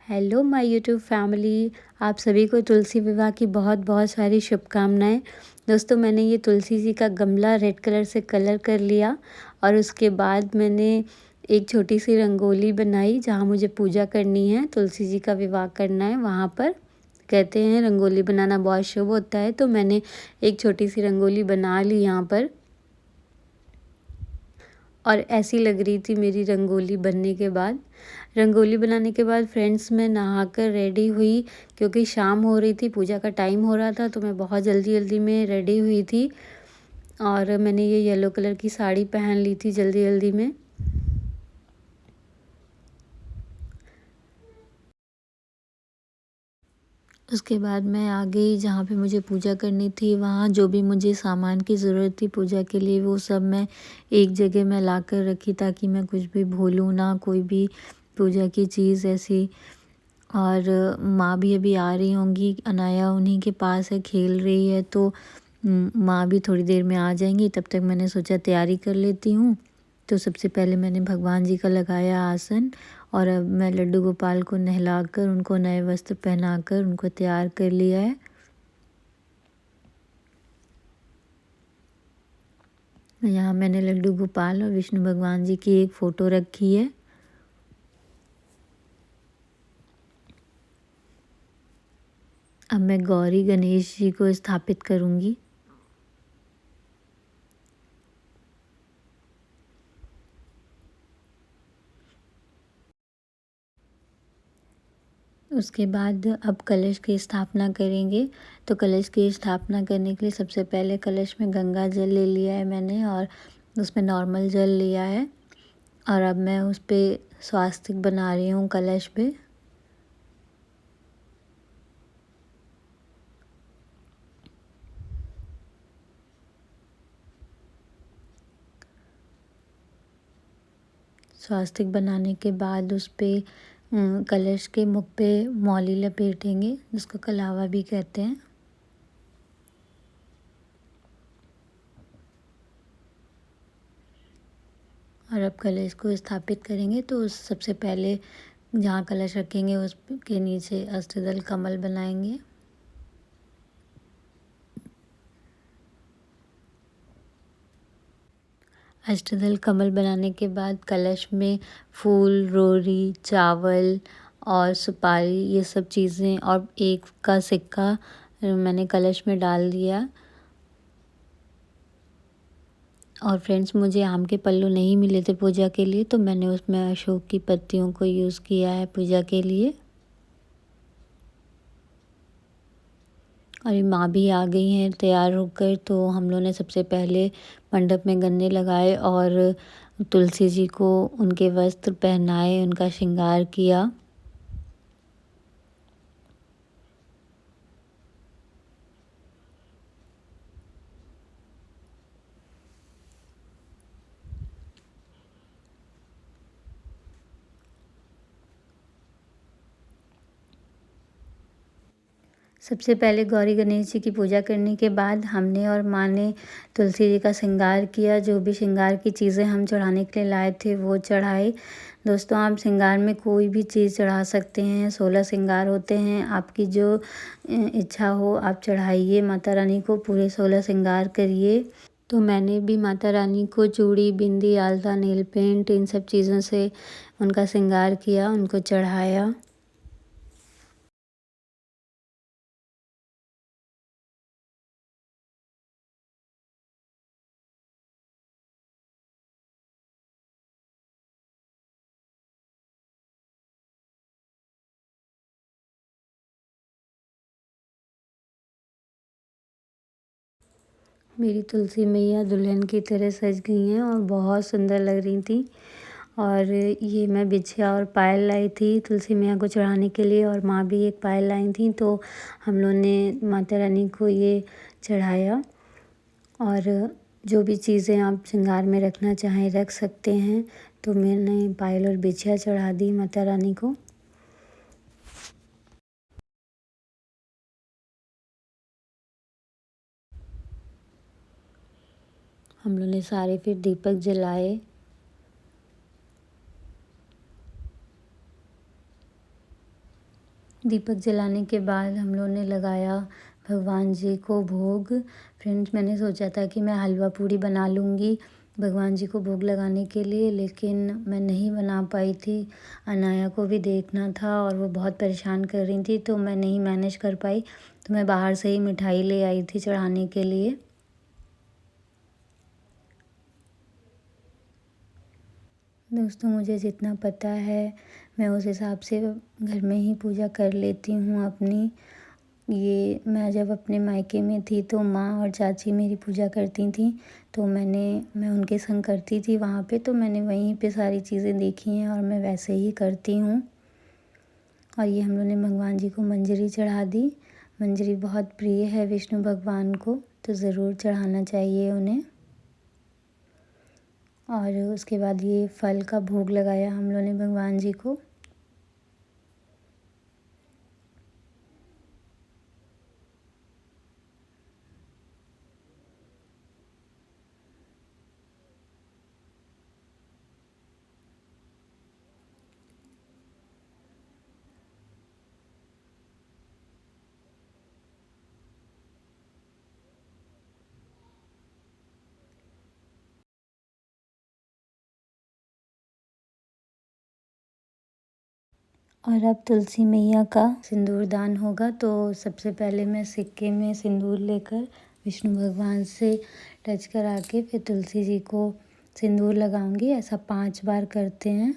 Hello my YouTube family. आप सभी को तुलसी विवाह की बहुत बहुत सारी शुभकामनाएं। दोस्तों, मैंने ये तुलसी जी का गमला रेड कलर से कलर कर लिया और उसके बाद मैंने एक छोटी सी रंगोली बनाई जहाँ मुझे पूजा करनी है, तुलसी जी का विवाह करना है। वहाँ पर कहते हैं रंगोली बनाना बहुत शुभ होता है, तो मैंने एक छोटी सी रंगोली बना ली यहाँ पर। और ऐसी लग रही थी मेरी रंगोली बनने के बाद। रंगोली बनाने के बाद फ्रेंड्स मैं नहाकर रेडी हुई, क्योंकि शाम हो रही थी, पूजा का टाइम हो रहा था, तो मैं बहुत जल्दी जल्दी में रेडी हुई थी। और मैंने ये येलो कलर की साड़ी पहन ली थी जल्दी जल्दी में। उसके बाद मैं आ गई जहाँ पे मुझे पूजा करनी थी। वहाँ जो भी मुझे सामान की ज़रूरत थी पूजा के लिए, वो सब मैं एक जगह में ला कर रखी, ताकि मैं कुछ भी भूलूँ ना, कोई भी पूजा की चीज़ ऐसी। और माँ भी अभी आ रही होंगी, अनाया उन्हीं के पास है, खेल रही है, तो माँ भी थोड़ी देर में आ जाएंगी। तब तक मैंने सोचा तैयारी कर लेती हूँ। तो सबसे पहले मैंने भगवान जी का लगाया आसन, और अब मैं लड्डू गोपाल को नहलाकर उनको नए वस्त्र पहनाकर उनको तैयार कर लिया है। यहाँ मैंने लड्डू गोपाल और विष्णु भगवान जी की एक फ़ोटो रखी है। अब मैं गौरी गणेश जी को स्थापित करूँगी। उसके बाद अब कलश की स्थापना करेंगे। तो कलश की स्थापना करने के लिए सबसे पहले कलश में गंगा जल ले लिया है मैंने, और उसमें नॉर्मल जल लिया है। और अब मैं उस पे स्वास्तिक बना रही हूँ कलश पे। स्वास्तिक बनाने के बाद उस पे कलश के मुख पे मौली लपेटेंगे, जिसको कलावा भी कहते हैं। और अब कलश को स्थापित करेंगे, तो उस सबसे पहले जहाँ कलश रखेंगे उसके नीचे अष्टदल कमल बनाएंगे। अष्टदल कमल बनाने के बाद कलश में फूल, रोरी, चावल और सुपारी, ये सब चीज़ें, और एक का सिक्का मैंने कलश में डाल दिया। और फ्रेंड्स, मुझे आम के पल्लू नहीं मिले थे पूजा के लिए, तो मैंने उसमें अशोक की पत्तियों को यूज़ किया है पूजा के लिए। और ये माँ भी आ गई हैं तैयार होकर, तो हम लोगों ने सबसे पहले मंडप में गन्ने लगाए और तुलसी जी को उनके वस्त्र पहनाए, उनका श्रृंगार किया। सबसे पहले गौरी गणेश जी की पूजा करने के बाद हमने और माँ ने तुलसी जी का श्रृंगार किया। जो भी श्रृंगार की चीज़ें हम चढ़ाने के लिए लाए थे वो चढ़ाए। दोस्तों, आप श्रृंगार में कोई भी चीज़ चढ़ा सकते हैं। 16 श्रृंगार होते हैं, आपकी जो इच्छा हो आप चढ़ाइए। माता रानी को पूरे 16 श्रृंगार करिए। तो मैंने भी माता रानी को चूड़ी, बिंदी, आलता, नेल पेंट, इन सब चीज़ों से उनका श्रृंगार किया, उनको चढ़ाया। मेरी तुलसी मैया दुल्हन की तरह सज गई हैं और बहुत सुंदर लग रही थी। और ये मैं बिछिया और पायल लाई थी तुलसी मैया को चढ़ाने के लिए, और माँ भी एक पायल लाई थी, तो हम लोगों ने माता रानी को ये चढ़ाया। और जो भी चीज़ें आप श्रृंगार में रखना चाहें रख सकते हैं। तो मैंने पायल और बिछिया चढ़ा दी माता रानी को। हम लोग ने सारे फिर दीपक जलाए। दीपक जलाने के बाद हम लोगों ने लगाया भगवान जी को भोग। फ्रेंड्स, मैंने सोचा था कि मैं हलवा पूड़ी बना लूँगी भगवान जी को भोग लगाने के लिए, लेकिन मैं नहीं बना पाई थी। अनाया को भी देखना था और वो बहुत परेशान कर रही थी, तो मैं नहीं मैनेज कर पाई। तो मैं बाहर से ही मिठाई ले आई थी चढ़ाने के लिए। दोस्तों, मुझे जितना पता है मैं उस हिसाब से घर में ही पूजा कर लेती हूँ अपनी। ये मैं जब अपने मायके में थी तो माँ और चाची मेरी पूजा करती थीं, तो मैं उनके संग करती थी वहाँ पे, तो मैंने वहीं पे सारी चीज़ें देखी हैं और मैं वैसे ही करती हूँ। और ये हम लोगों ने भगवान जी को मंजरी चढ़ा दी। मंजरी बहुत प्रिय है विष्णु भगवान को, तो ज़रूर चढ़ाना चाहिए उन्हें। और उसके बाद ये फल का भोग लगाया हम लोगों ने भगवान जी को। और अब तुलसी मैया का सिंदूर दान होगा, तो सबसे पहले मैं सिक्के में सिंदूर लेकर विष्णु भगवान से टच करा के फिर तुलसी जी को सिंदूर लगाऊंगी। ऐसा 5 बार करते हैं।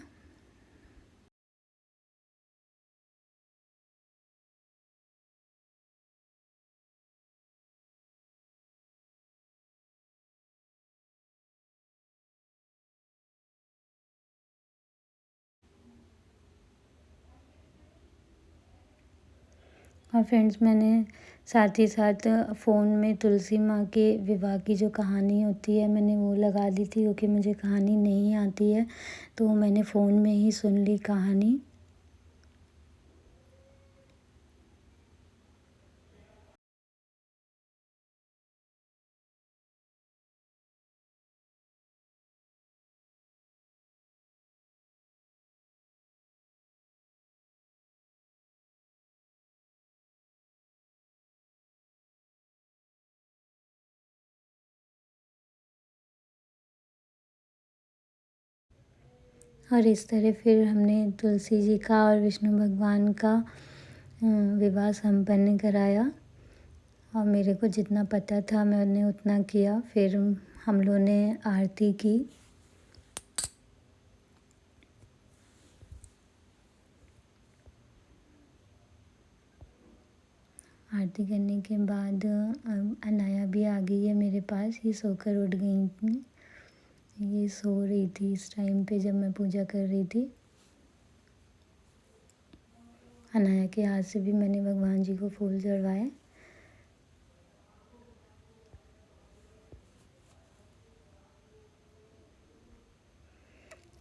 और फ्रेंड्स, मैंने साथ ही साथ फ़ोन में तुलसी माँ के विवाह की जो कहानी होती है मैंने वो लगा दी थी, क्योंकि मुझे कहानी नहीं आती है, तो मैंने फ़ोन में ही सुन ली कहानी। और इस तरह फिर हमने तुलसी जी का और विष्णु भगवान का विवाह संपन्न कराया। और मेरे को जितना पता था मैंने उतना किया। फिर हम लोगों ने आरती की। आरती करने के बाद अनाया भी आ गई है मेरे पास। ये सोकर उठ गई थी। ये सो रही थी इस टाइम पे जब मैं पूजा कर रही थी। अनाया के हाथ से भी मैंने भगवान जी को फूल चढ़वाए।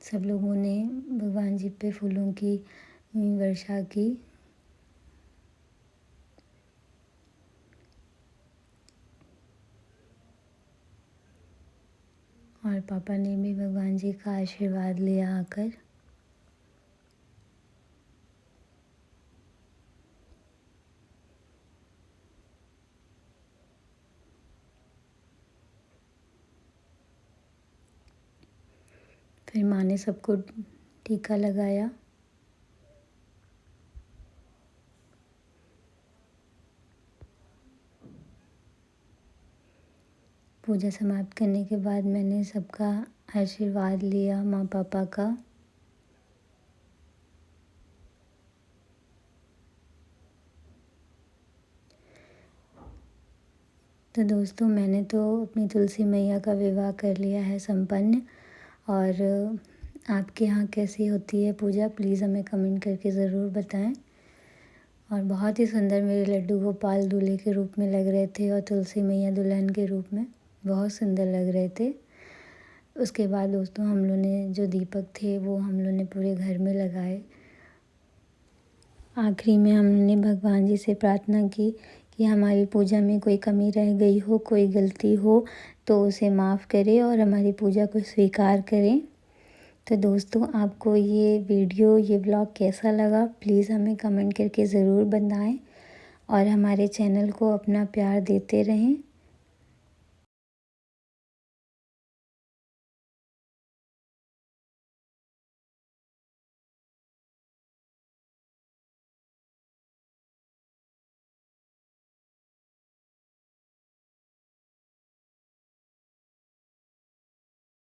सब लोगों ने भगवान जी पे फूलों की वर्षा की। और पापा ने भी भगवान जी का आशीर्वाद लिया आकर। फिर माँ ने सबको टीका लगाया। पूजा समाप्त करने के बाद मैंने सबका आशीर्वाद लिया माँ पापा का। तो दोस्तों, मैंने तो अपनी तुलसी मैया का विवाह कर लिया है संपन्न। और आपके यहाँ कैसी होती है पूजा, प्लीज़ हमें कमेंट करके ज़रूर बताएं। और बहुत ही सुंदर मेरे लड्डू गोपाल दूल्हे के रूप में लग रहे थे और तुलसी मैया दुल्हन के रूप में बहुत सुंदर लग रहे थे। उसके बाद दोस्तों, हम लोग ने जो दीपक थे वो हम लोग ने पूरे घर में लगाए। आखिरी में हमने भगवान जी से प्रार्थना की कि हमारी पूजा में कोई कमी रह गई हो, कोई गलती हो तो उसे माफ़ करे और हमारी पूजा को स्वीकार करें। तो दोस्तों आपको ये वीडियो ये ब्लॉग कैसा लगा प्लीज़ हमें कमेंट करके ज़रूर बताएं और हमारे चैनल को अपना प्यार देते रहें।